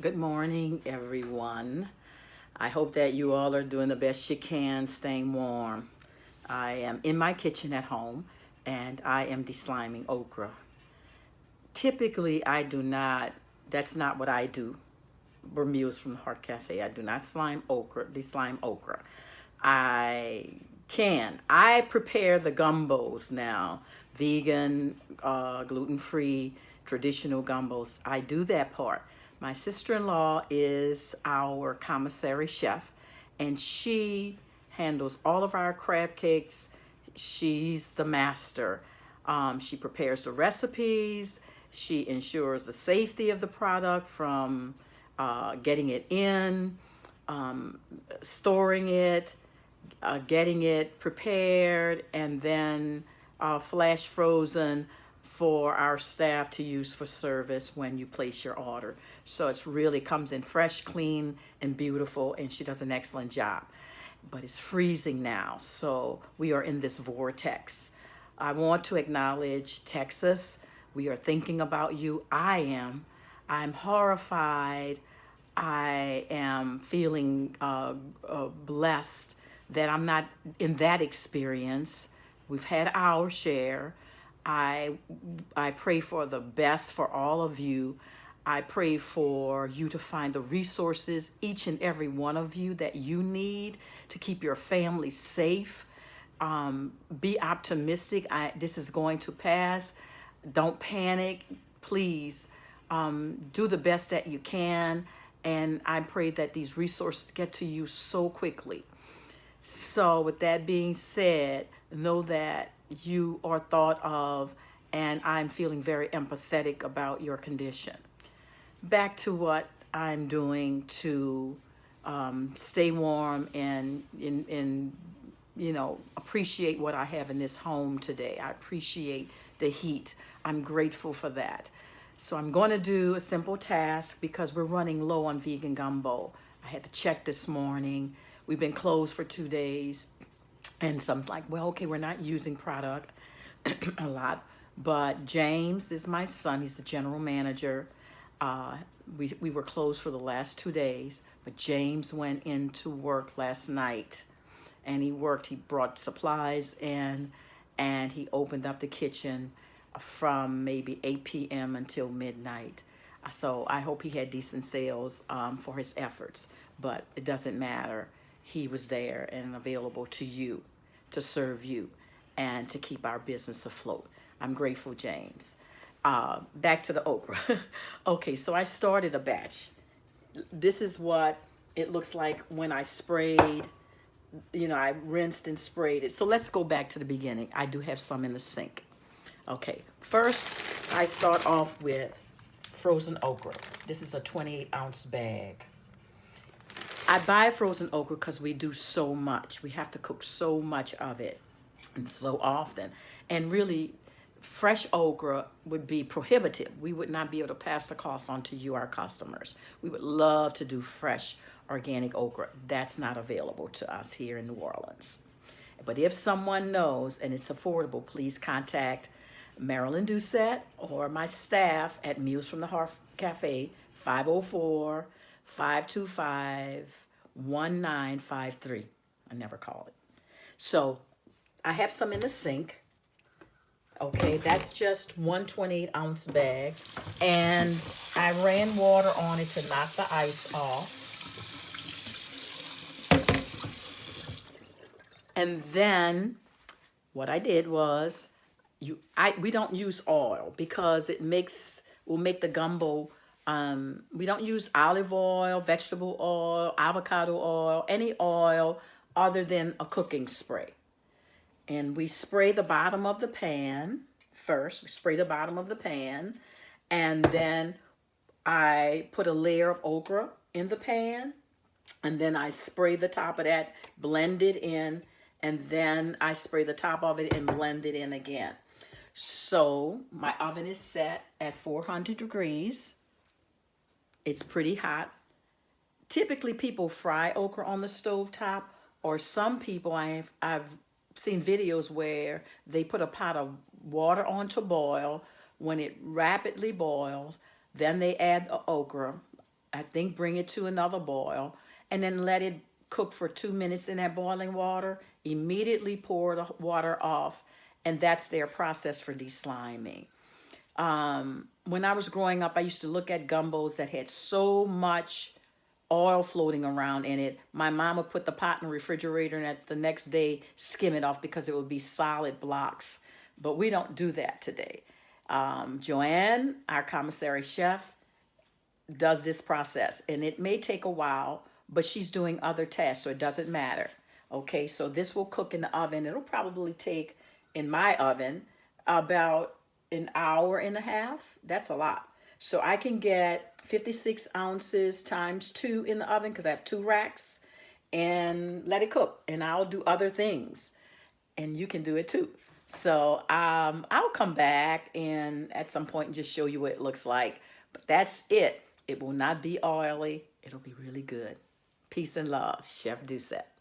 Good morning, everyone. I hope that you all are doing the best you can, staying warm. I am in my kitchen at home and I am desliming okra. Typically, I do not, that's not what I do. Bermuda's from the Heart Cafe. I do not deslime okra. I I prepare the gumbos now, vegan, gluten-free, traditional gumbos. I do that part. My sister-in-law is our commissary chef, and she handles all of our crab cakes. She's the master. She prepares the recipes. She ensures the safety of the product from getting it in, storing it, getting it prepared, and then flash frozen for our staff to use for service when you place your order. So it's really comes in fresh, clean, and beautiful, and she does an excellent job. But it's freezing now, so we are in this vortex. I want to acknowledge Texas. We are thinking about you. I am. I'm horrified. I am feeling blessed that I'm not in that experience. We've had our share. I I pray for the best for all of you. I pray for you to find the resources, each and every one of you, that you need to keep your family safe. Be optimistic. This is going to pass. Don't panic, please. Do the best that you can. And I pray that these resources get to you so quickly. So, with that being said, know that you are thought of, and I'm feeling very empathetic about your condition. Back to what I'm doing to stay warm and appreciate what I have in this home today. I appreciate the heat. I'm grateful for that. So I'm going to do a simple task because we're running low on vegan gumbo. I had to check this morning. We've been closed for 2 days. And some's like, well, okay, we're not using product a lot. But James is my son. He's the general manager. Uh, we were closed for the last 2 days. But James went into work last night. And he brought supplies in. And he opened up the kitchen from maybe 8 p.m. until midnight. So I hope he had decent sales for his efforts. But it doesn't matter. He was there and available to you, to serve you, and to keep our business afloat. I'm grateful, James. Back to the okra. Okay, so I started a batch. This is what it looks like when I sprayed. I rinsed and sprayed it. So let's go back to the beginning. I do have some in the sink. Okay, first I start off with frozen okra. This is a 28-ounce bag. I buy frozen okra because we do so much. We have to cook so much of it and so often. And really, fresh okra would be prohibitive. We would not be able to pass the cost on to you, our customers. We would love to do fresh organic okra. That's not available to us here in New Orleans. But if someone knows and it's affordable, please contact Marilyn Doucette or my staff at Meals from the Heart Cafe, 504-525-1953. I never call it. So I have some in the sink. Okay, that's just one 28-ounce bag. And I ran water on it to knock the ice off. And then what I did was we don't use oil because will make the gumbo. We don't use olive oil, vegetable oil, avocado oil, any oil other than a cooking spray. And we spray the bottom of the pan first. We spray the bottom of the pan, and then I put a layer of okra in the pan, and then I spray the top of that, blend it in, and then I spray the top of it and blend it in again. So my oven is set at 400 degrees. It's pretty hot. Typically people fry okra on the stove top, or some people I've seen videos where they put a pot of water on to boil. When it rapidly boils, then they add the okra. I think bring it to another boil, and then let it cook for 2 minutes in that boiling water. Immediately pour the water off, and that's their process for desliming. When I was growing up, I used to look at gumbos that had so much oil floating around in it. My mom would put the pot in the refrigerator and at the next day skim it off because it would be solid blocks. But we don't do that today. Joanne, our commissary chef, does this process, and it may take a while, but she's doing other tasks, so it doesn't matter. Okay, so this will cook in the oven. It'll probably take, in my oven, about an hour and a half. That's a lot. So I can get 56 ounces times 2 in the oven because I have 2 racks, and let it cook. And I'll do other things, and you can do it too. So I'll come back and at some point and just show you what it looks like. But that's it. It will not be oily. It'll be really good. Peace and love, Chef Doucette.